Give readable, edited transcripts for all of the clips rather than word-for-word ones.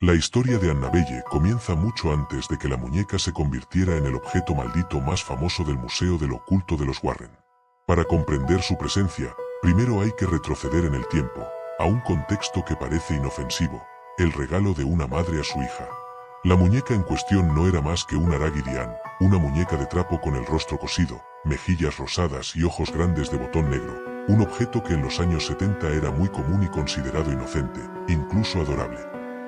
La historia de Annabelle comienza mucho antes de que la muñeca se convirtiera en el objeto maldito más famoso del Museo del Oculto de los Warren. Para comprender su presencia, primero hay que retroceder en el tiempo, a un contexto que parece inofensivo, el regalo de una madre a su hija. La muñeca en cuestión no era más que una Raggedy Ann, una muñeca de trapo con el rostro cosido, mejillas rosadas y ojos grandes de botón negro, un objeto que en los años 70 era muy común y considerado inocente, incluso adorable.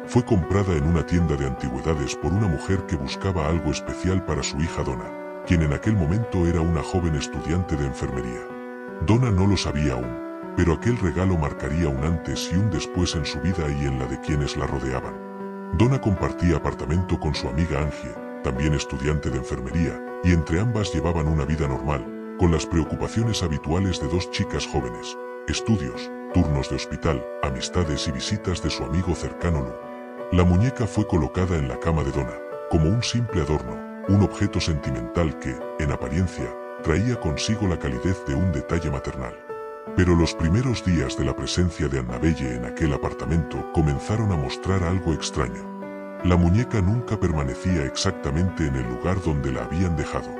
Fue comprada en una tienda de antigüedades por una mujer que buscaba algo especial para su hija Donna, quien en aquel momento era una joven estudiante de enfermería. Donna no lo sabía aún, pero aquel regalo marcaría un antes y un después en su vida y en la de quienes la rodeaban. Donna compartía apartamento con su amiga Angie, también estudiante de enfermería, y entre ambas llevaban una vida normal, con las preocupaciones habituales de dos chicas jóvenes: estudios, turnos de hospital, amistades y visitas de su amigo cercano Lou. La muñeca fue colocada en la cama de Donna, como un simple adorno, un objeto sentimental que, en apariencia, traía consigo la calidez de un detalle maternal. Pero los primeros días de la presencia de Annabelle en aquel apartamento comenzaron a mostrar algo extraño. La muñeca nunca permanecía exactamente en el lugar donde la habían dejado.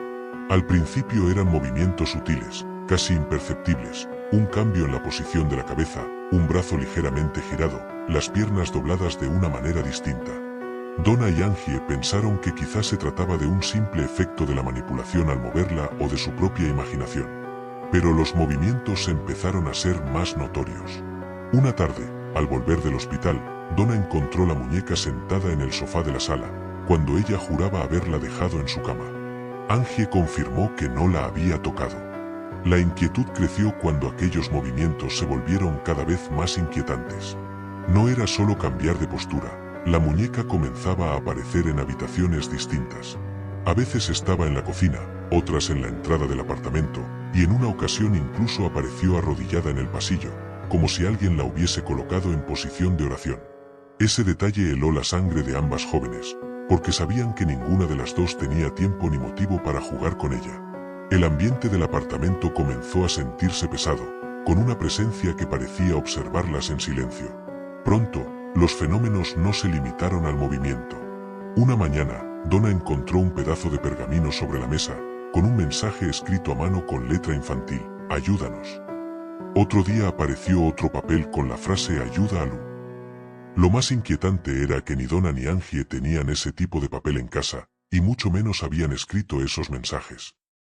Al principio eran movimientos sutiles, casi imperceptibles, un cambio en la posición de la cabeza, un brazo ligeramente girado, las piernas dobladas de una manera distinta. Donna y Angie pensaron que quizás se trataba de un simple efecto de la manipulación al moverla o de su propia imaginación. Pero los movimientos empezaron a ser más notorios. Una tarde, al volver del hospital, Donna encontró la muñeca sentada en el sofá de la sala, cuando ella juraba haberla dejado en su cama. Angie confirmó que no la había tocado. La inquietud creció cuando aquellos movimientos se volvieron cada vez más inquietantes. No era solo cambiar de postura, la muñeca comenzaba a aparecer en habitaciones distintas. A veces estaba en la cocina, otras en la entrada del apartamento, y en una ocasión incluso apareció arrodillada en el pasillo, como si alguien la hubiese colocado en posición de oración. Ese detalle heló la sangre de ambas jóvenes, porque sabían que ninguna de las dos tenía tiempo ni motivo para jugar con ella. El ambiente del apartamento comenzó a sentirse pesado, con una presencia que parecía observarlas en silencio. Pronto, los fenómenos no se limitaron al movimiento. Una mañana, Donna encontró un pedazo de pergamino sobre la mesa, con un mensaje escrito a mano con letra infantil: «Ayúdanos». Otro día apareció otro papel con la frase «Ayuda a Lou». Lo más inquietante era que ni Donna ni Angie tenían ese tipo de papel en casa, y mucho menos habían escrito esos mensajes.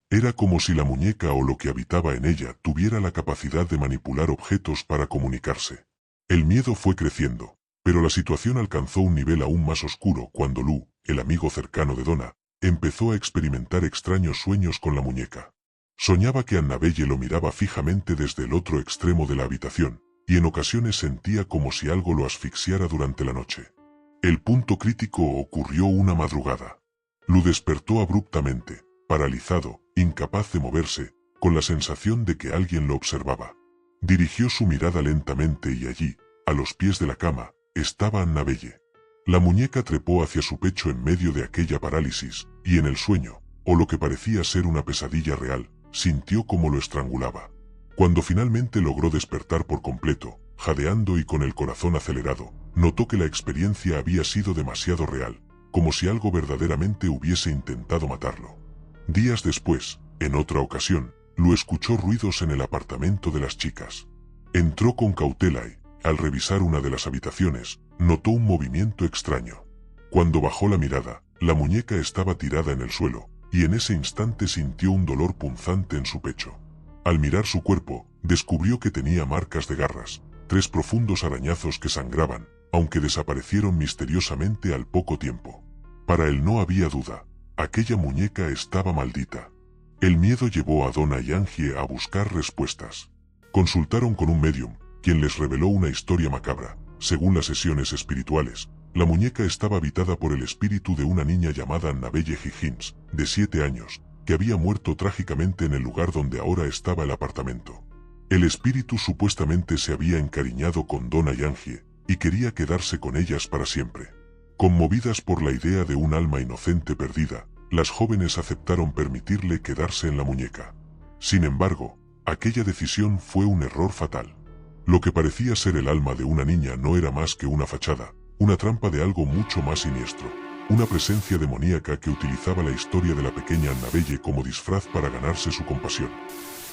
Era como si la muñeca o lo que habitaba en ella tuviera la capacidad de manipular objetos para comunicarse. El miedo fue creciendo, pero la situación alcanzó un nivel aún más oscuro cuando Lou, el amigo cercano de Donna, empezó a experimentar extraños sueños con la muñeca. Soñaba que Annabelle lo miraba fijamente desde el otro extremo de la habitación, y en ocasiones sentía como si algo lo asfixiara durante la noche. El punto crítico ocurrió una madrugada. Lou despertó abruptamente, paralizado, incapaz de moverse, con la sensación de que alguien lo observaba. Dirigió su mirada lentamente y allí, a los pies de la cama, estaba Annabelle. La muñeca trepó hacia su pecho en medio de aquella parálisis, y en el sueño, o lo que parecía ser una pesadilla real, sintió como lo estrangulaba. Cuando finalmente logró despertar por completo, jadeando y con el corazón acelerado, notó que la experiencia había sido demasiado real, como si algo verdaderamente hubiese intentado matarlo. Días después, en otra ocasión, Lou escuchó ruidos en el apartamento de las chicas. Entró con cautela y, al revisar una de las habitaciones, notó un movimiento extraño. Cuando bajó la mirada, la muñeca estaba tirada en el suelo, y en ese instante sintió un dolor punzante en su pecho. Al mirar su cuerpo, descubrió que tenía marcas de garras, 3 profundos arañazos que sangraban, aunque desaparecieron misteriosamente al poco tiempo. Para él no había duda, aquella muñeca estaba maldita. El miedo llevó a Donna y Angie a buscar respuestas. Consultaron con un medium, quien les reveló una historia macabra. Según las sesiones espirituales, la muñeca estaba habitada por el espíritu de una niña llamada Annabelle Higgins, de 7 años, que había muerto trágicamente en el lugar donde ahora estaba el apartamento. El espíritu supuestamente se había encariñado con Donna y Angie, y quería quedarse con ellas para siempre. Conmovidas por la idea de un alma inocente perdida, las jóvenes aceptaron permitirle quedarse en la muñeca. Sin embargo, aquella decisión fue un error fatal. Lo que parecía ser el alma de una niña no era más que una fachada, una trampa de algo mucho más siniestro, una presencia demoníaca que utilizaba la historia de la pequeña Annabelle como disfraz para ganarse su compasión.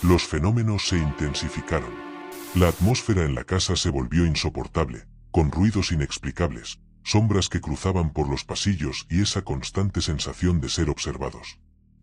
Los fenómenos se intensificaron. La atmósfera en la casa se volvió insoportable, con ruidos inexplicables, sombras que cruzaban por los pasillos y esa constante sensación de ser observados.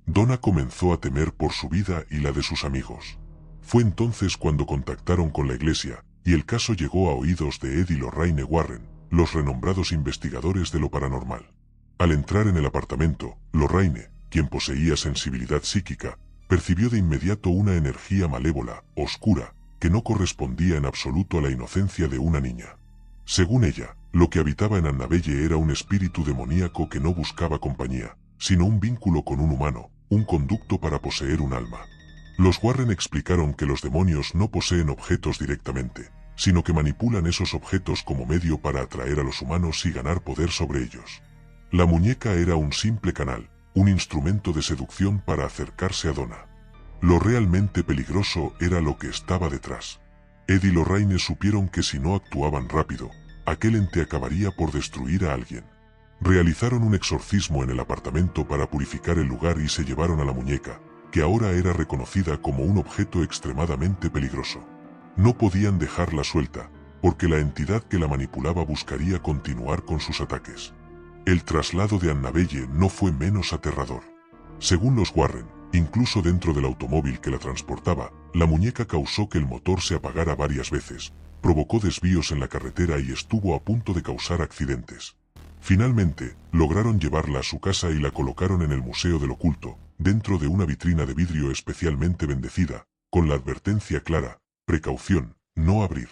Donna comenzó a temer por su vida y la de sus amigos. Fue entonces cuando contactaron con la iglesia, y el caso llegó a oídos de Ed y Lorraine Warren, los renombrados investigadores de lo paranormal. Al entrar en el apartamento, Lorraine, quien poseía sensibilidad psíquica, percibió de inmediato una energía malévola, oscura, que no correspondía en absoluto a la inocencia de una niña. Según ella, lo que habitaba en Annabelle era un espíritu demoníaco que no buscaba compañía, sino un vínculo con un humano, un conducto para poseer un alma. Los Warren explicaron que los demonios no poseen objetos directamente, sino que manipulan esos objetos como medio para atraer a los humanos y ganar poder sobre ellos. La muñeca era un simple canal, un instrumento de seducción para acercarse a Donna. Lo realmente peligroso era lo que estaba detrás. Ed y Lorraine supieron que si no actuaban rápido, aquel ente acabaría por destruir a alguien. Realizaron un exorcismo en el apartamento para purificar el lugar y se llevaron a la muñeca, que ahora era reconocida como un objeto extremadamente peligroso. No podían dejarla suelta, porque la entidad que la manipulaba buscaría continuar con sus ataques. El traslado de Annabelle no fue menos aterrador. Según los Warren, incluso dentro del automóvil que la transportaba, la muñeca causó que el motor se apagara varias veces, provocó desvíos en la carretera y estuvo a punto de causar accidentes. Finalmente, lograron llevarla a su casa y la colocaron en el Museo del Oculto, dentro de una vitrina de vidrio especialmente bendecida, con la advertencia clara: precaución, no abrir.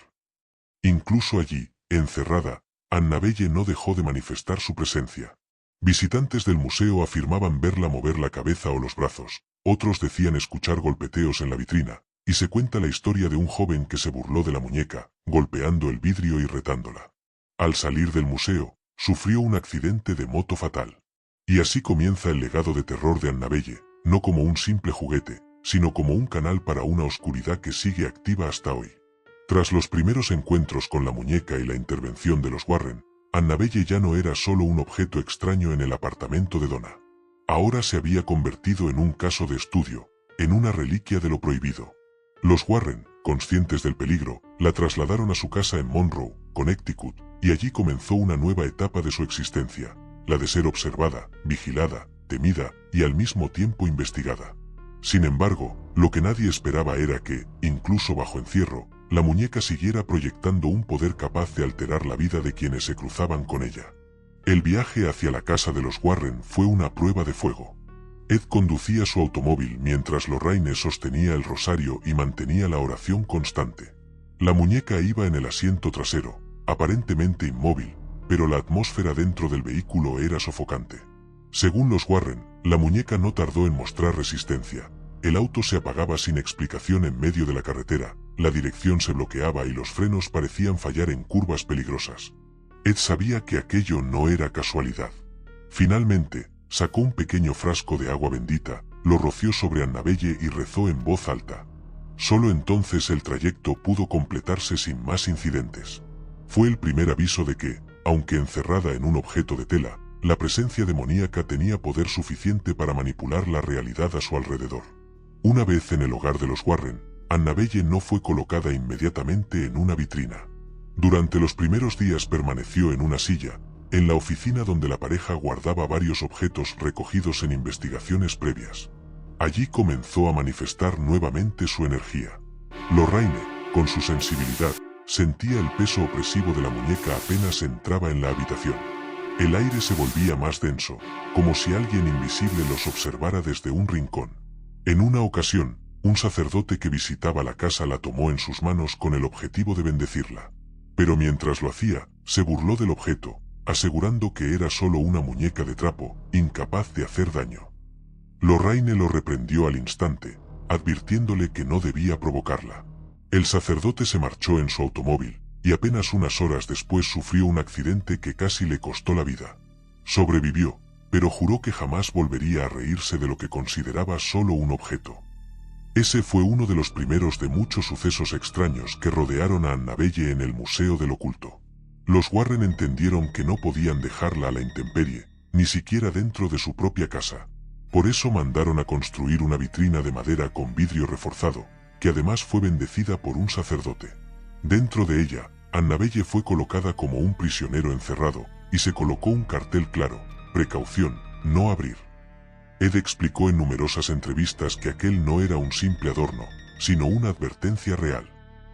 Incluso allí, encerrada, Annabelle no dejó de manifestar su presencia. Visitantes del museo afirmaban verla mover la cabeza o los brazos, otros decían escuchar golpeteos en la vitrina, y se cuenta la historia de un joven que se burló de la muñeca, golpeando el vidrio y retándola. Al salir del museo, sufrió un accidente de moto fatal. Y así comienza el legado de terror de Annabelle, no como un simple juguete, sino como un canal para una oscuridad que sigue activa hasta hoy. Tras los primeros encuentros con la muñeca y la intervención de los Warren, Annabelle ya no era solo un objeto extraño en el apartamento de Donna. Ahora se había convertido en un caso de estudio, en una reliquia de lo prohibido. Los Warren, conscientes del peligro, la trasladaron a su casa en Monroe, Connecticut, y allí comenzó una nueva etapa de su existencia, la de ser observada, vigilada, temida y al mismo tiempo investigada. Sin embargo, lo que nadie esperaba era que, incluso bajo encierro, la muñeca siguiera proyectando un poder capaz de alterar la vida de quienes se cruzaban con ella. El viaje hacia la casa de los Warren fue una prueba de fuego. Ed conducía su automóvil mientras Lorraine sostenía el rosario y mantenía la oración constante. La muñeca iba en el asiento trasero, aparentemente inmóvil, pero la atmósfera dentro del vehículo era sofocante. Según los Warren, la muñeca no tardó en mostrar resistencia. El auto se apagaba sin explicación en medio de la carretera, la dirección se bloqueaba y los frenos parecían fallar en curvas peligrosas. Ed sabía que aquello no era casualidad. Finalmente, sacó un pequeño frasco de agua bendita, lo roció sobre Annabelle y rezó en voz alta. Solo entonces el trayecto pudo completarse sin más incidentes. Fue el primer aviso de que, aunque encerrada en un objeto de tela, la presencia demoníaca tenía poder suficiente para manipular la realidad a su alrededor. Una vez en el hogar de los Warren, Annabelle no fue colocada inmediatamente en una vitrina. Durante los primeros días permaneció en una silla, en la oficina donde la pareja guardaba varios objetos recogidos en investigaciones previas. Allí comenzó a manifestar nuevamente su energía. Lorraine, con su sensibilidad, sentía el peso opresivo de la muñeca apenas entraba en la habitación. El aire se volvía más denso, como si alguien invisible los observara desde un rincón. En una ocasión, un sacerdote que visitaba la casa la tomó en sus manos con el objetivo de bendecirla. Pero mientras lo hacía, se burló del objeto, asegurando que era solo una muñeca de trapo, incapaz de hacer daño. Lorraine lo reprendió al instante, advirtiéndole que no debía provocarla. El sacerdote se marchó en su automóvil, y apenas unas horas después sufrió un accidente que casi le costó la vida. Sobrevivió, pero juró que jamás volvería a reírse de lo que consideraba solo un objeto. Ese fue uno de los primeros de muchos sucesos extraños que rodearon a Annabelle en el Museo del Oculto. Los Warren entendieron que no podían dejarla a la intemperie, ni siquiera dentro de su propia casa. Por eso mandaron a construir una vitrina de madera con vidrio reforzado, que además fue bendecida por un sacerdote. Dentro de ella, Annabelle fue colocada como un prisionero encerrado, y se colocó un cartel claro: precaución, no abrir. Ed explicó en numerosas entrevistas que aquel no era un simple adorno, sino una advertencia real.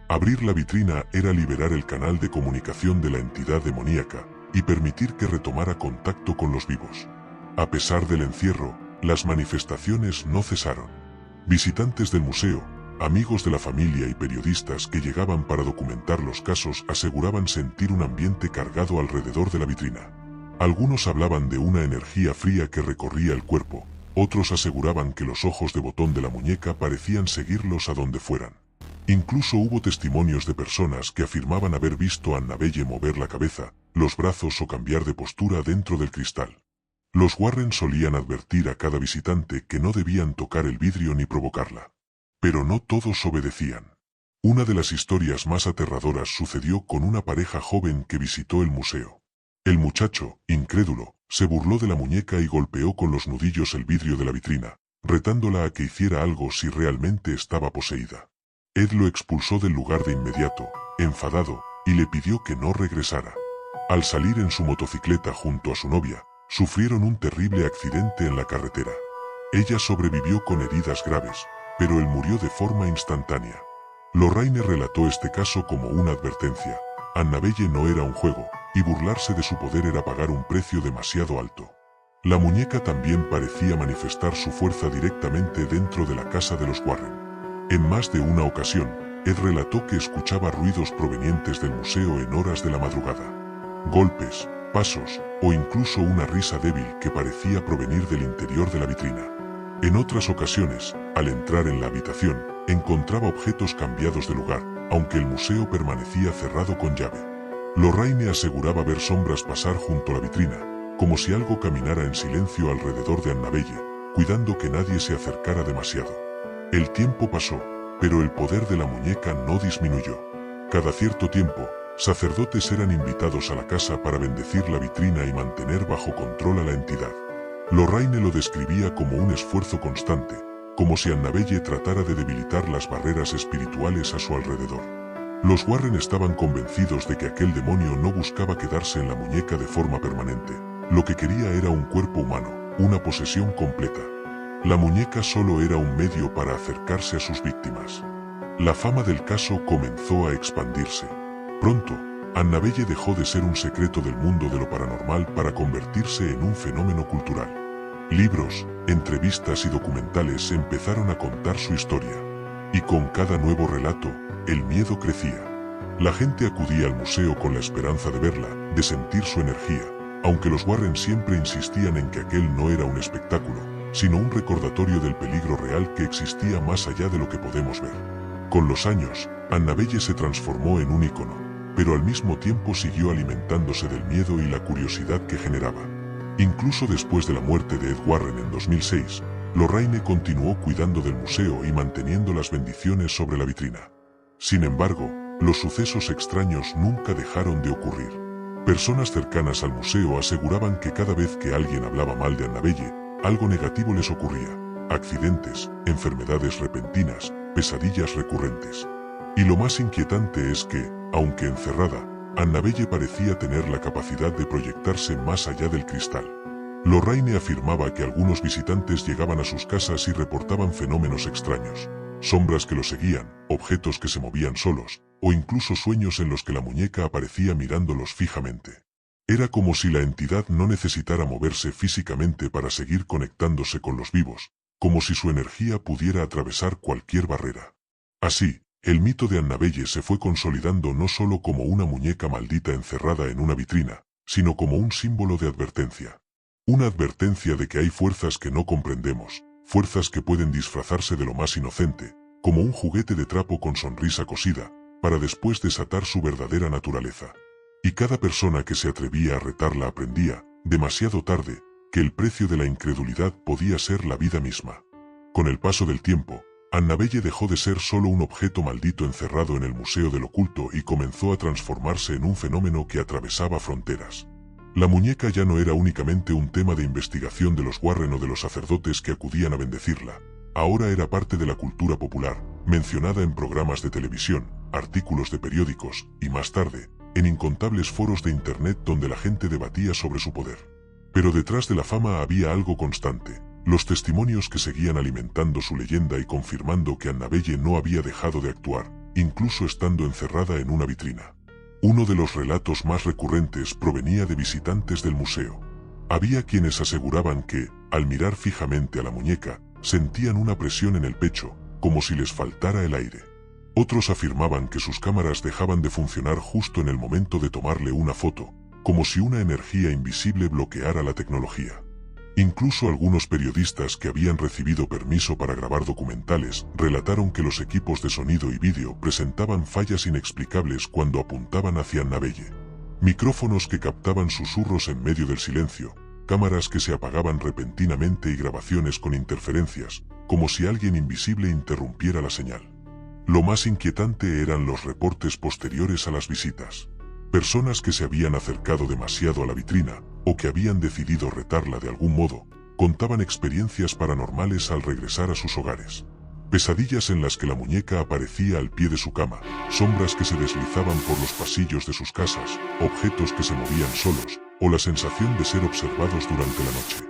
Abrir la vitrina era liberar el canal de comunicación de la entidad demoníaca y permitir que retomara contacto con los vivos. A pesar del encierro, las manifestaciones no cesaron. Visitantes del museo, amigos de la familia y periodistas que llegaban para documentar los casos aseguraban sentir un ambiente cargado alrededor de la vitrina. Algunos hablaban de una energía fría que recorría el cuerpo, otros aseguraban que los ojos de botón de la muñeca parecían seguirlos a donde fueran. Incluso hubo testimonios de personas que afirmaban haber visto a Annabelle mover la cabeza, los brazos o cambiar de postura dentro del cristal. Los Warren solían advertir a cada visitante que no debían tocar el vidrio ni provocarla. Pero no todos obedecían. Una de las historias más aterradoras sucedió con una pareja joven que visitó el museo. El muchacho, incrédulo, se burló de la muñeca y golpeó con los nudillos el vidrio de la vitrina, retándola a que hiciera algo si realmente estaba poseída. Ed lo expulsó del lugar de inmediato, enfadado, y le pidió que no regresara. Al salir en su motocicleta junto a su novia, sufrieron un terrible accidente en la carretera. Ella sobrevivió con heridas graves, pero él murió de forma instantánea. Lorraine relató este caso como una advertencia. Annabelle no era un juego, y burlarse de su poder era pagar un precio demasiado alto. La muñeca también parecía manifestar su fuerza directamente dentro de la casa de los Warren. En más de una ocasión, Ed relató que escuchaba ruidos provenientes del museo en horas de la madrugada. Golpes, pasos, o incluso una risa débil que parecía provenir del interior de la vitrina. En otras ocasiones, al entrar en la habitación, encontraba objetos cambiados de lugar, aunque el museo permanecía cerrado con llave. Lorraine aseguraba ver sombras pasar junto a la vitrina, como si algo caminara en silencio alrededor de Annabelle, cuidando que nadie se acercara demasiado. El tiempo pasó, pero el poder de la muñeca no disminuyó. Cada cierto tiempo, sacerdotes eran invitados a la casa para bendecir la vitrina y mantener bajo control a la entidad. Lorraine lo describía como un esfuerzo constante, como si Annabelle tratara de debilitar las barreras espirituales a su alrededor. Los Warren estaban convencidos de que aquel demonio no buscaba quedarse en la muñeca de forma permanente. Lo que quería era un cuerpo humano, una posesión completa. La muñeca solo era un medio para acercarse a sus víctimas. La fama del caso comenzó a expandirse. Pronto, Annabelle dejó de ser un secreto del mundo de lo paranormal para convertirse en un fenómeno cultural. Libros, entrevistas y documentales empezaron a contar su historia. Y con cada nuevo relato, el miedo crecía. La gente acudía al museo con la esperanza de verla, de sentir su energía, aunque los Warren siempre insistían en que aquel no era un espectáculo, sino un recordatorio del peligro real que existía más allá de lo que podemos ver. Con los años, Annabelle se transformó en un ícono, pero al mismo tiempo siguió alimentándose del miedo y la curiosidad que generaba. Incluso después de la muerte de Ed Warren en 2006, Lorraine continuó cuidando del museo y manteniendo las bendiciones sobre la vitrina. Sin embargo, los sucesos extraños nunca dejaron de ocurrir. Personas cercanas al museo aseguraban que cada vez que alguien hablaba mal de Annabelle, algo negativo les ocurría: accidentes, enfermedades repentinas, pesadillas recurrentes. Y lo más inquietante es que, aunque encerrada, Annabelle parecía tener la capacidad de proyectarse más allá del cristal. Lorraine afirmaba que algunos visitantes llegaban a sus casas y reportaban fenómenos extraños: sombras que los seguían, objetos que se movían solos, o incluso sueños en los que la muñeca aparecía mirándolos fijamente. Era como si la entidad no necesitara moverse físicamente para seguir conectándose con los vivos, como si su energía pudiera atravesar cualquier barrera. Así, el mito de Annabelle se fue consolidando no solo como una muñeca maldita encerrada en una vitrina, sino como un símbolo de advertencia. Una advertencia de que hay fuerzas que no comprendemos, fuerzas que pueden disfrazarse de lo más inocente, como un juguete de trapo con sonrisa cosida, para después desatar su verdadera naturaleza. Y cada persona que se atrevía a retarla aprendía, demasiado tarde, que el precio de la incredulidad podía ser la vida misma. Con el paso del tiempo, Annabelle dejó de ser solo un objeto maldito encerrado en el Museo del Oculto y comenzó a transformarse en un fenómeno que atravesaba fronteras. La muñeca ya no era únicamente un tema de investigación de los Warren o de los sacerdotes que acudían a bendecirla. Ahora era parte de la cultura popular, mencionada en programas de televisión, artículos de periódicos, y más tarde, en incontables foros de internet donde la gente debatía sobre su poder. Pero detrás de la fama había algo constante: los testimonios que seguían alimentando su leyenda y confirmando que Annabelle no había dejado de actuar, incluso estando encerrada en una vitrina. Uno de los relatos más recurrentes provenía de visitantes del museo. Había quienes aseguraban que, al mirar fijamente a la muñeca, sentían una presión en el pecho, como si les faltara el aire. Otros afirmaban que sus cámaras dejaban de funcionar justo en el momento de tomarle una foto, como si una energía invisible bloqueara la tecnología. Incluso algunos periodistas que habían recibido permiso para grabar documentales relataron que los equipos de sonido y vídeo presentaban fallas inexplicables cuando apuntaban hacia Annabelle. Micrófonos que captaban susurros en medio del silencio, cámaras que se apagaban repentinamente y grabaciones con interferencias, como si alguien invisible interrumpiera la señal. Lo más inquietante eran los reportes posteriores a las visitas. Personas que se habían acercado demasiado a la vitrina, o que habían decidido retarla de algún modo, contaban experiencias paranormales al regresar a sus hogares. Pesadillas en las que la muñeca aparecía al pie de su cama, sombras que se deslizaban por los pasillos de sus casas, objetos que se movían solos, o la sensación de ser observados durante la noche.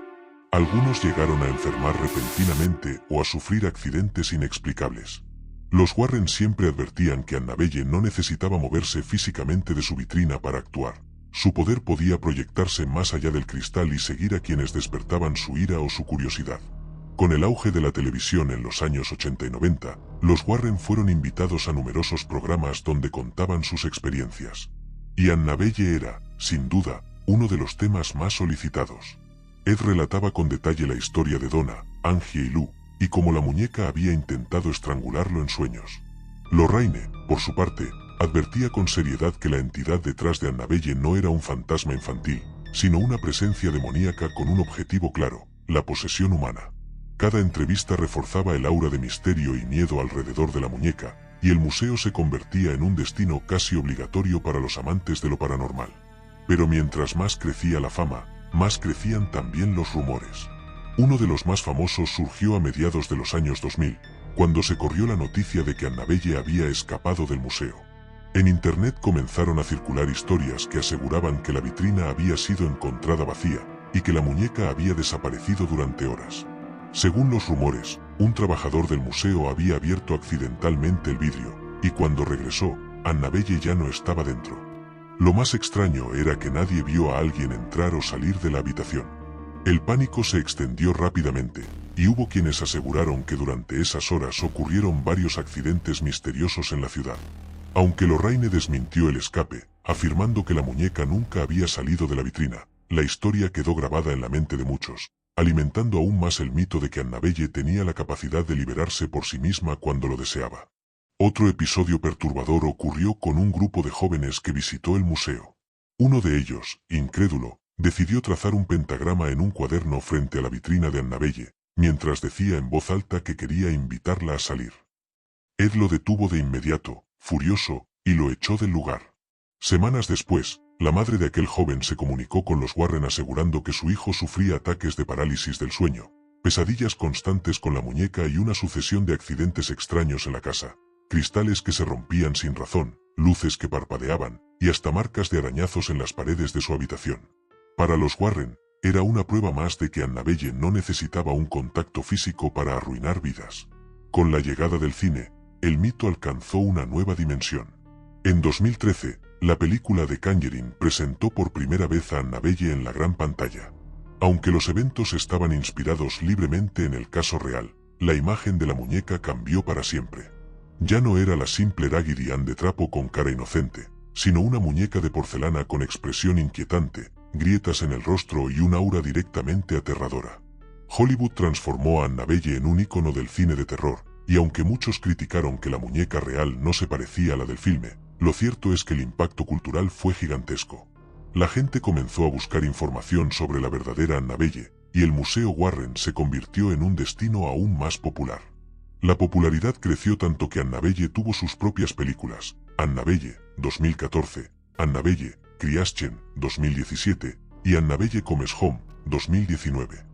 Algunos llegaron a enfermar repentinamente o a sufrir accidentes inexplicables. Los Warren siempre advertían que Annabelle no necesitaba moverse físicamente de su vitrina para actuar. Su poder podía proyectarse más allá del cristal y seguir a quienes despertaban su ira o su curiosidad. Con el auge de la televisión en los años 80 y 90, los Warren fueron invitados a numerosos programas donde contaban sus experiencias. Y Annabelle era, sin duda, uno de los temas más solicitados. Ed relataba con detalle la historia de Donna, Angie y Lou, y cómo la muñeca había intentado estrangularlo en sueños. Lorraine, por su parte, advertía con seriedad que la entidad detrás de Annabelle no era un fantasma infantil, sino una presencia demoníaca con un objetivo claro: la posesión humana. Cada entrevista reforzaba el aura de misterio y miedo alrededor de la muñeca, y el museo se convertía en un destino casi obligatorio para los amantes de lo paranormal. Pero mientras más crecía la fama, más crecían también los rumores. Uno de los más famosos surgió a mediados de los años 2000, cuando se corrió la noticia de que Annabelle había escapado del museo. En internet comenzaron a circular historias que aseguraban que la vitrina había sido encontrada vacía, y que la muñeca había desaparecido durante horas. Según los rumores, un trabajador del museo había abierto accidentalmente el vidrio, y cuando regresó, Annabelle ya no estaba dentro. Lo más extraño era que nadie vio a alguien entrar o salir de la habitación. El pánico se extendió rápidamente, y hubo quienes aseguraron que durante esas horas ocurrieron varios accidentes misteriosos en la ciudad. Aunque Lorraine desmintió el escape, afirmando que la muñeca nunca había salido de la vitrina, la historia quedó grabada en la mente de muchos, alimentando aún más el mito de que Annabelle tenía la capacidad de liberarse por sí misma cuando lo deseaba. Otro episodio perturbador ocurrió con un grupo de jóvenes que visitó el museo. Uno de ellos, incrédulo, decidió trazar un pentagrama en un cuaderno frente a la vitrina de Annabelle, mientras decía en voz alta que quería invitarla a salir. Ed lo detuvo de inmediato, furioso, y lo echó del lugar. Semanas después, la madre de aquel joven se comunicó con los Warren asegurando que su hijo sufría ataques de parálisis del sueño, pesadillas constantes con la muñeca y una sucesión de accidentes extraños en la casa, cristales que se rompían sin razón, luces que parpadeaban, y hasta marcas de arañazos en las paredes de su habitación. Para los Warren, era una prueba más de que Annabelle no necesitaba un contacto físico para arruinar vidas. Con la llegada del cine, el mito alcanzó una nueva dimensión. En 2013, la película The Conjuring presentó por primera vez a Annabelle en la gran pantalla. Aunque los eventos estaban inspirados libremente en el caso real, la imagen de la muñeca cambió para siempre. Ya no era la simple Raggedy Ann de trapo con cara inocente, sino una muñeca de porcelana con expresión inquietante, grietas en el rostro y un aura directamente aterradora. Hollywood transformó a Annabelle en un ícono del cine de terror, y aunque muchos criticaron que la muñeca real no se parecía a la del filme, lo cierto es que el impacto cultural fue gigantesco. La gente comenzó a buscar información sobre la verdadera Annabelle, y el Museo Warren se convirtió en un destino aún más popular. La popularidad creció tanto que Annabelle tuvo sus propias películas, Annabelle, 2014, Annabelle, Creation, 2017, y Annabelle Comes Home, 2019.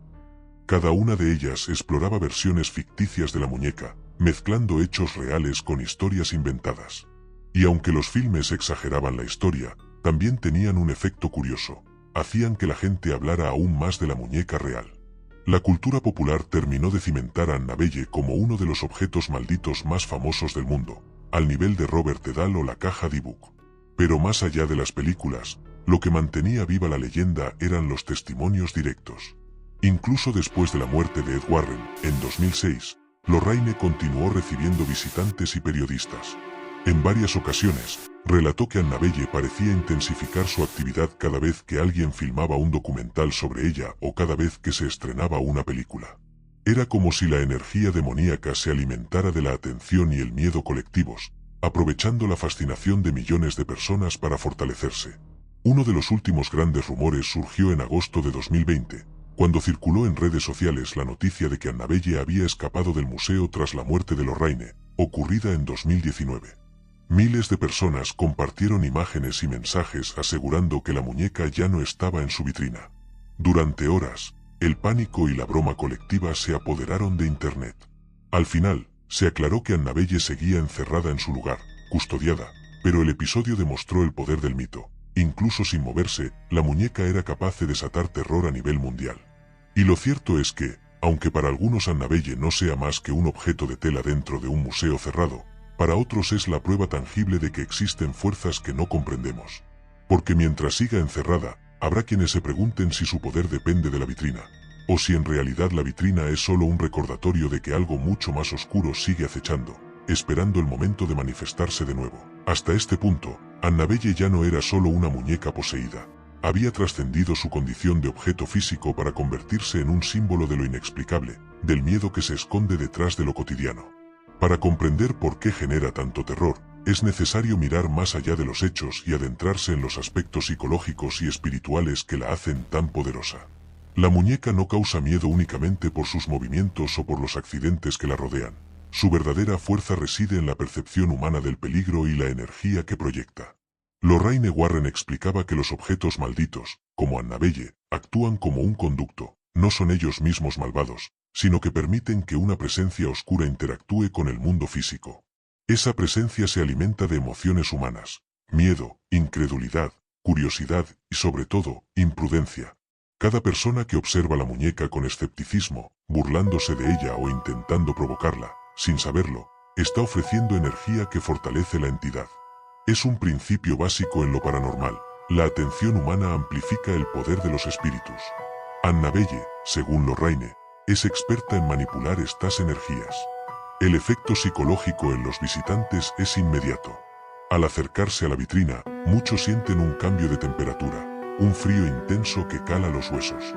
Cada una de ellas exploraba versiones ficticias de la muñeca, mezclando hechos reales con historias inventadas. Y aunque los filmes exageraban la historia, también tenían un efecto curioso: hacían que la gente hablara aún más de la muñeca real. La cultura popular terminó de cimentar a Annabelle como uno de los objetos malditos más famosos del mundo, al nivel de Robert Dahl o la caja Dybbuk. Pero más allá de las películas, lo que mantenía viva la leyenda eran los testimonios directos. Incluso después de la muerte de Ed Warren, en 2006, Lorraine continuó recibiendo visitantes y periodistas. En varias ocasiones, relató que Annabelle parecía intensificar su actividad cada vez que alguien filmaba un documental sobre ella o cada vez que se estrenaba una película. Era como si la energía demoníaca se alimentara de la atención y el miedo colectivos, aprovechando la fascinación de millones de personas para fortalecerse. Uno de los últimos grandes rumores surgió en agosto de 2020, cuando circuló en redes sociales la noticia de que Annabelle había escapado del museo tras la muerte de Lorraine, ocurrida en 2019. Miles de personas compartieron imágenes y mensajes asegurando que la muñeca ya no estaba en su vitrina. Durante horas, el pánico y la broma colectiva se apoderaron de Internet. Al final, se aclaró que Annabelle seguía encerrada en su lugar, custodiada, pero el episodio demostró el poder del mito. Incluso sin moverse, la muñeca era capaz de desatar terror a nivel mundial. Y lo cierto es que, aunque para algunos Annabelle no sea más que un objeto de tela dentro de un museo cerrado, para otros es la prueba tangible de que existen fuerzas que no comprendemos. Porque mientras siga encerrada, habrá quienes se pregunten si su poder depende de la vitrina, o si en realidad la vitrina es solo un recordatorio de que algo mucho más oscuro sigue acechando, esperando el momento de manifestarse de nuevo. Hasta este punto, Annabelle ya no era solo una muñeca poseída. Había trascendido su condición de objeto físico para convertirse en un símbolo de lo inexplicable, del miedo que se esconde detrás de lo cotidiano. Para comprender por qué genera tanto terror, es necesario mirar más allá de los hechos y adentrarse en los aspectos psicológicos y espirituales que la hacen tan poderosa. La muñeca no causa miedo únicamente por sus movimientos o por los accidentes que la rodean. Su verdadera fuerza reside en la percepción humana del peligro y la energía que proyecta. Lorraine Warren explicaba que los objetos malditos, como Annabelle, actúan como un conducto. No son ellos mismos malvados, sino que permiten que una presencia oscura interactúe con el mundo físico. Esa presencia se alimenta de emociones humanas: miedo, incredulidad, curiosidad y, sobre todo, imprudencia. Cada persona que observa la muñeca con escepticismo, burlándose de ella o intentando provocarla, sin saberlo, está ofreciendo energía que fortalece la entidad. Es un principio básico en lo paranormal: la atención humana amplifica el poder de los espíritus. Annabelle, según Lorraine, es experta en manipular estas energías. El efecto psicológico en los visitantes es inmediato. Al acercarse a la vitrina, muchos sienten un cambio de temperatura, un frío intenso que cala los huesos.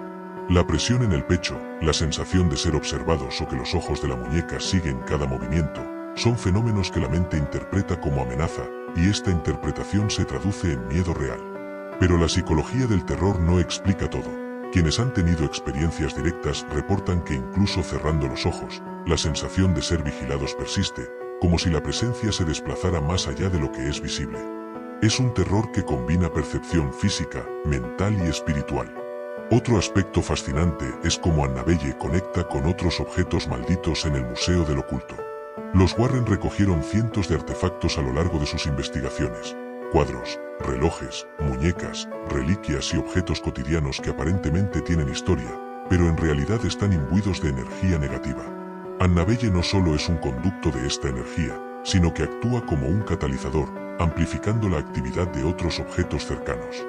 La presión en el pecho, la sensación de ser observados o que los ojos de la muñeca siguen cada movimiento, son fenómenos que la mente interpreta como amenaza, y esta interpretación se traduce en miedo real. Pero la psicología del terror no explica todo. Quienes han tenido experiencias directas reportan que incluso cerrando los ojos, la sensación de ser vigilados persiste, como si la presencia se desplazara más allá de lo que es visible. Es un terror que combina percepción física, mental y espiritual. Otro aspecto fascinante es cómo Annabelle conecta con otros objetos malditos en el Museo del Oculto. Los Warren recogieron cientos de artefactos a lo largo de sus investigaciones: cuadros, relojes, muñecas, reliquias y objetos cotidianos que aparentemente tienen historia, pero en realidad están imbuidos de energía negativa. Annabelle no solo es un conducto de esta energía, sino que actúa como un catalizador, amplificando la actividad de otros objetos cercanos.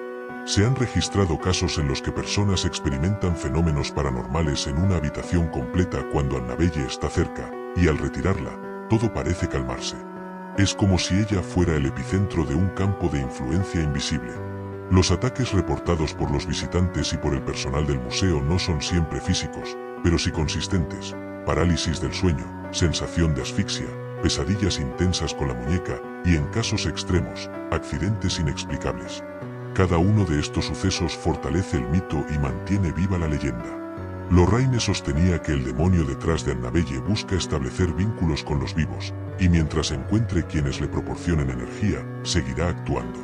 Se han registrado casos en los que personas experimentan fenómenos paranormales en una habitación completa cuando Annabelle está cerca, y al retirarla, todo parece calmarse. Es como si ella fuera el epicentro de un campo de influencia invisible. Los ataques reportados por los visitantes y por el personal del museo no son siempre físicos, pero sí consistentes: parálisis del sueño, sensación de asfixia, pesadillas intensas con la muñeca y, en casos extremos, accidentes inexplicables. Cada uno de estos sucesos fortalece el mito y mantiene viva la leyenda. Lorraine sostenía que el demonio detrás de Annabelle busca establecer vínculos con los vivos, y mientras encuentre quienes le proporcionen energía, seguirá actuando.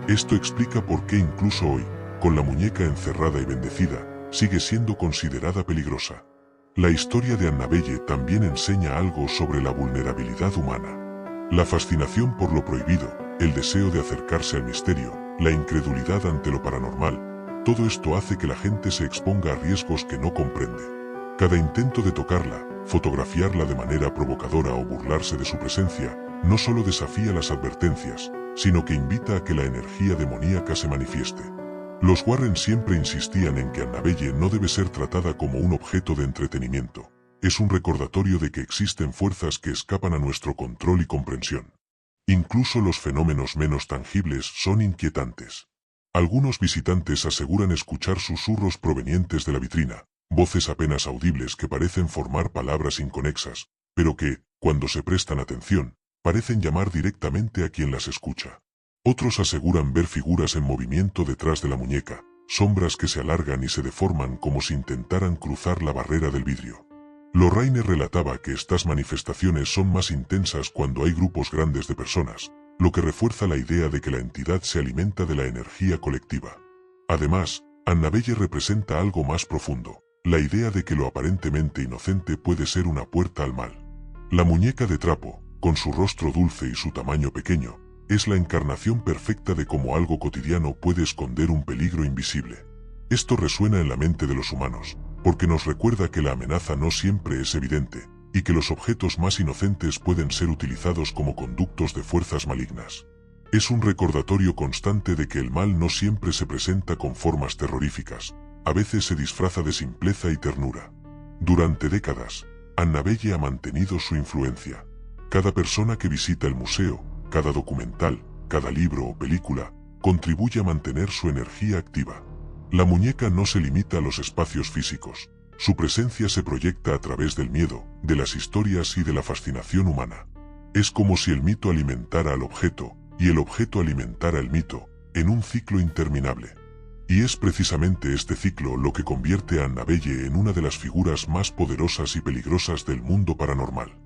Esto explica por qué incluso hoy, con la muñeca encerrada y bendecida, sigue siendo considerada peligrosa. La historia de Annabelle también enseña algo sobre la vulnerabilidad humana. La fascinación por lo prohibido, el deseo de acercarse al misterio, la incredulidad ante lo paranormal, todo esto hace que la gente se exponga a riesgos que no comprende. Cada intento de tocarla, fotografiarla de manera provocadora o burlarse de su presencia, no solo desafía las advertencias, sino que invita a que la energía demoníaca se manifieste. Los Warren siempre insistían en que Annabelle no debe ser tratada como un objeto de entretenimiento. Es un recordatorio de que existen fuerzas que escapan a nuestro control y comprensión. Incluso los fenómenos menos tangibles son inquietantes. Algunos visitantes aseguran escuchar susurros provenientes de la vitrina, voces apenas audibles que parecen formar palabras inconexas, pero que, cuando se prestan atención, parecen llamar directamente a quien las escucha. Otros aseguran ver figuras en movimiento detrás de la muñeca, sombras que se alargan y se deforman como si intentaran cruzar la barrera del vidrio. Lorraine relataba que estas manifestaciones son más intensas cuando hay grupos grandes de personas, lo que refuerza la idea de que la entidad se alimenta de la energía colectiva. Además, Annabelle representa algo más profundo, la idea de que lo aparentemente inocente puede ser una puerta al mal. La muñeca de trapo, con su rostro dulce y su tamaño pequeño, es la encarnación perfecta de cómo algo cotidiano puede esconder un peligro invisible. Esto resuena en la mente de los humanos, porque nos recuerda que la amenaza no siempre es evidente, y que los objetos más inocentes pueden ser utilizados como conductos de fuerzas malignas. Es un recordatorio constante de que el mal no siempre se presenta con formas terroríficas, a veces se disfraza de simpleza y ternura. Durante décadas, Annabelle ha mantenido su influencia. Cada persona que visita el museo, cada documental, cada libro o película, contribuye a mantener su energía activa. La muñeca no se limita a los espacios físicos. Su presencia se proyecta a través del miedo, de las historias y de la fascinación humana. Es como si el mito alimentara al objeto, y el objeto alimentara el mito, en un ciclo interminable. Y es precisamente este ciclo lo que convierte a Annabelle en una de las figuras más poderosas y peligrosas del mundo paranormal.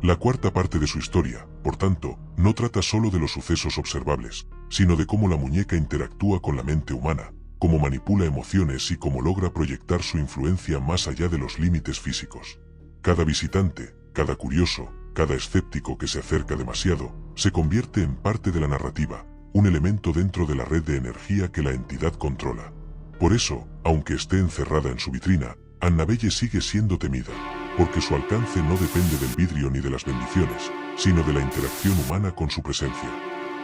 La cuarta parte de su historia, por tanto, no trata solo de los sucesos observables, sino de cómo la muñeca interactúa con la mente humana, cómo manipula emociones y cómo logra proyectar su influencia más allá de los límites físicos. Cada visitante, cada curioso, cada escéptico que se acerca demasiado, se convierte en parte de la narrativa, un elemento dentro de la red de energía que la entidad controla. Por eso, aunque esté encerrada en su vitrina, Annabelle sigue siendo temida, porque su alcance no depende del vidrio ni de las bendiciones, sino de la interacción humana con su presencia.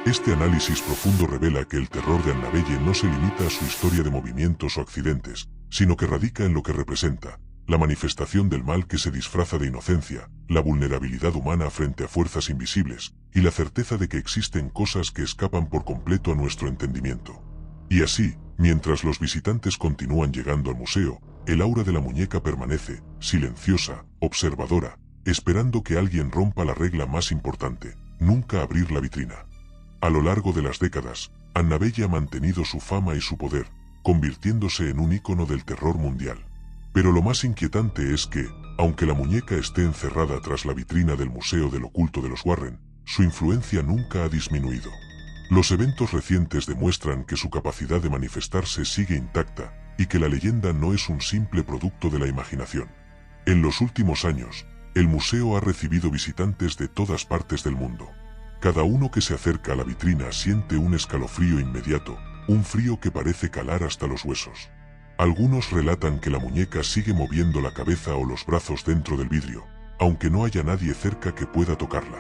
Este análisis profundo revela que el terror de Annabelle no se limita a su historia de movimientos o accidentes, sino que radica en lo que representa, la manifestación del mal que se disfraza de inocencia, la vulnerabilidad humana frente a fuerzas invisibles, y la certeza de que existen cosas que escapan por completo a nuestro entendimiento. Y así, mientras los visitantes continúan llegando al museo, el aura de la muñeca permanece, silenciosa, observadora, esperando que alguien rompa la regla más importante: nunca abrir la vitrina. A lo largo de las décadas, Annabelle ha mantenido su fama y su poder, convirtiéndose en un ícono del terror mundial. Pero lo más inquietante es que, aunque la muñeca esté encerrada tras la vitrina del Museo del Oculto de los Warren, su influencia nunca ha disminuido. Los eventos recientes demuestran que su capacidad de manifestarse sigue intacta, y que la leyenda no es un simple producto de la imaginación. En los últimos años, el museo ha recibido visitantes de todas partes del mundo. Cada uno que se acerca a la vitrina siente un escalofrío inmediato, un frío que parece calar hasta los huesos. Algunos relatan que la muñeca sigue moviendo la cabeza o los brazos dentro del vidrio, aunque no haya nadie cerca que pueda tocarla.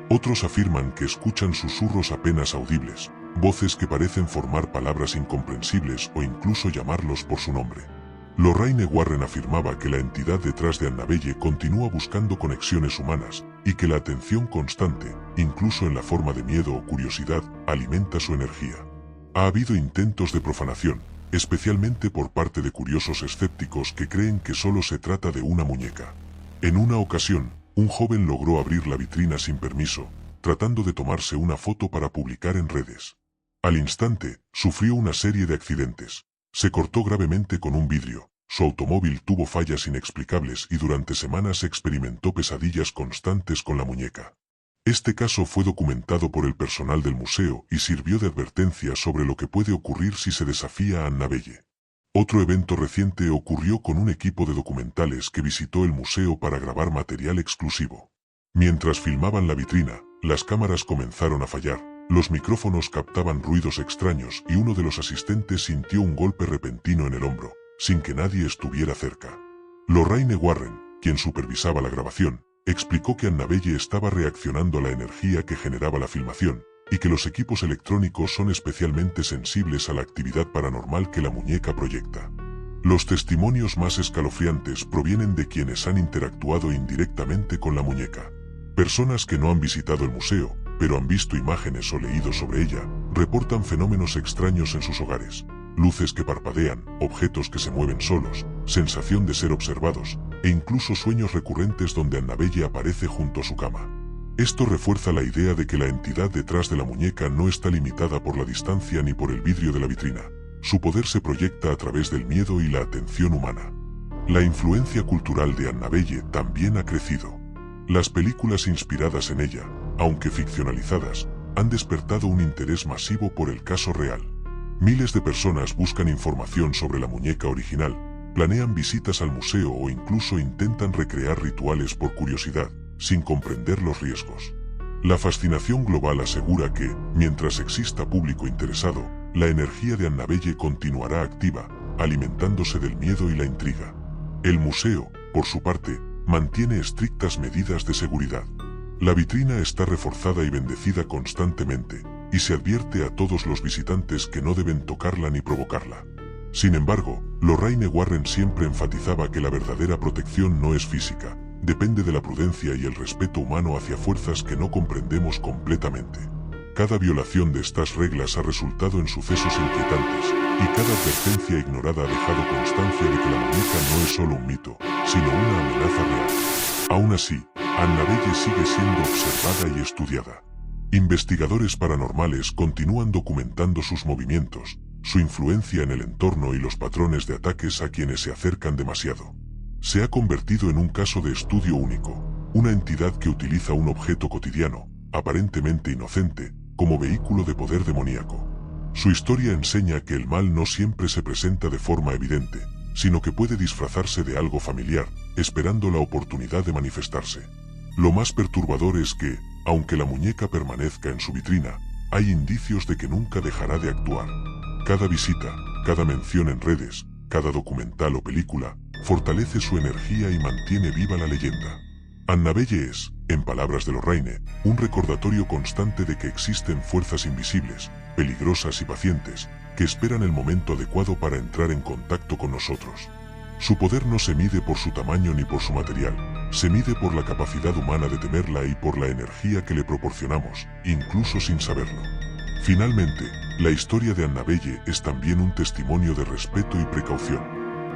Otros afirman que escuchan susurros apenas audibles, voces que parecen formar palabras incomprensibles o incluso llamarlos por su nombre. Lorraine Warren afirmaba que la entidad detrás de Annabelle continúa buscando conexiones humanas, y que la atención constante, incluso en la forma de miedo o curiosidad, alimenta su energía. Ha habido intentos de profanación, especialmente por parte de curiosos escépticos que creen que solo se trata de una muñeca. En una ocasión, un joven logró abrir la vitrina sin permiso, tratando de tomarse una foto para publicar en redes. Al instante, sufrió una serie de accidentes. Se cortó gravemente con un vidrio, su automóvil tuvo fallas inexplicables y durante semanas experimentó pesadillas constantes con la muñeca. Este caso fue documentado por el personal del museo y sirvió de advertencia sobre lo que puede ocurrir si se desafía a Annabelle. Otro evento reciente ocurrió con un equipo de documentales que visitó el museo para grabar material exclusivo. Mientras filmaban la vitrina, las cámaras comenzaron a fallar, los micrófonos captaban ruidos extraños y uno de los asistentes sintió un golpe repentino en el hombro, sin que nadie estuviera cerca. Lorraine Warren, quien supervisaba la grabación, explicó que Annabelle estaba reaccionando a la energía que generaba la filmación, y que los equipos electrónicos son especialmente sensibles a la actividad paranormal que la muñeca proyecta. Los testimonios más escalofriantes provienen de quienes han interactuado indirectamente con la muñeca. Personas que no han visitado el museo, pero han visto imágenes o leído sobre ella, reportan fenómenos extraños en sus hogares. Luces que parpadean, objetos que se mueven solos, sensación de ser observados, e incluso sueños recurrentes donde Annabelle aparece junto a su cama. Esto refuerza la idea de que la entidad detrás de la muñeca no está limitada por la distancia ni por el vidrio de la vitrina. Su poder se proyecta a través del miedo y la atención humana. La influencia cultural de Annabelle también ha crecido. Las películas inspiradas en ella, aunque ficcionalizadas, han despertado un interés masivo por el caso real. Miles de personas buscan información sobre la muñeca original, planean visitas al museo o incluso intentan recrear rituales por curiosidad, sin comprender los riesgos. La fascinación global asegura que, mientras exista público interesado, la energía de Annabelle continuará activa, alimentándose del miedo y la intriga. El museo, por su parte, mantiene estrictas medidas de seguridad. La vitrina está reforzada y bendecida constantemente, y se advierte a todos los visitantes que no deben tocarla ni provocarla. Sin embargo, Lorraine Warren siempre enfatizaba que la verdadera protección no es física, depende de la prudencia y el respeto humano hacia fuerzas que no comprendemos completamente. Cada violación de estas reglas ha resultado en sucesos inquietantes, y cada advertencia ignorada ha dejado constancia de que la muñeca no es solo un mito, sino una amenaza real. Aún así, Annabelle sigue siendo observada y estudiada. Investigadores paranormales continúan documentando sus movimientos, su influencia en el entorno y los patrones de ataques a quienes se acercan demasiado. Se ha convertido en un caso de estudio único, una entidad que utiliza un objeto cotidiano, aparentemente inocente, como vehículo de poder demoníaco. Su historia enseña que el mal no siempre se presenta de forma evidente, sino que puede disfrazarse de algo familiar, esperando la oportunidad de manifestarse. Lo más perturbador es que, aunque la muñeca permanezca en su vitrina, hay indicios de que nunca dejará de actuar. Cada visita, cada mención en redes, cada documental o película, fortalece su energía y mantiene viva la leyenda. Annabelle es, en palabras de Lorraine, un recordatorio constante de que existen fuerzas invisibles, peligrosas y pacientes, que esperan el momento adecuado para entrar en contacto con nosotros. Su poder no se mide por su tamaño ni por su material, se mide por la capacidad humana de temerla y por la energía que le proporcionamos, incluso sin saberlo. Finalmente, la historia de Annabelle es también un testimonio de respeto y precaución.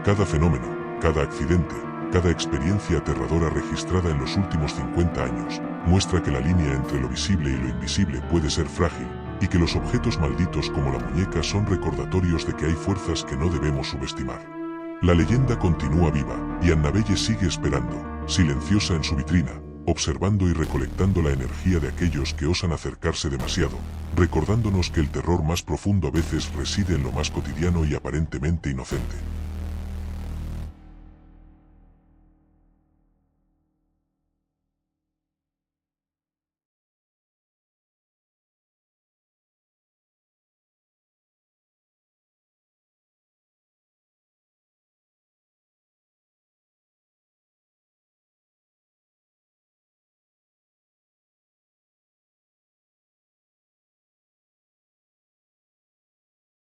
Cada fenómeno, cada accidente, cada experiencia aterradora registrada en los últimos 50 años, muestra que la línea entre lo visible y lo invisible puede ser frágil, y que los objetos malditos como la muñeca son recordatorios de que hay fuerzas que no debemos subestimar. La leyenda continúa viva, y Annabelle sigue esperando, silenciosa en su vitrina, observando y recolectando la energía de aquellos que osan acercarse demasiado, recordándonos que el terror más profundo a veces reside en lo más cotidiano y aparentemente inocente.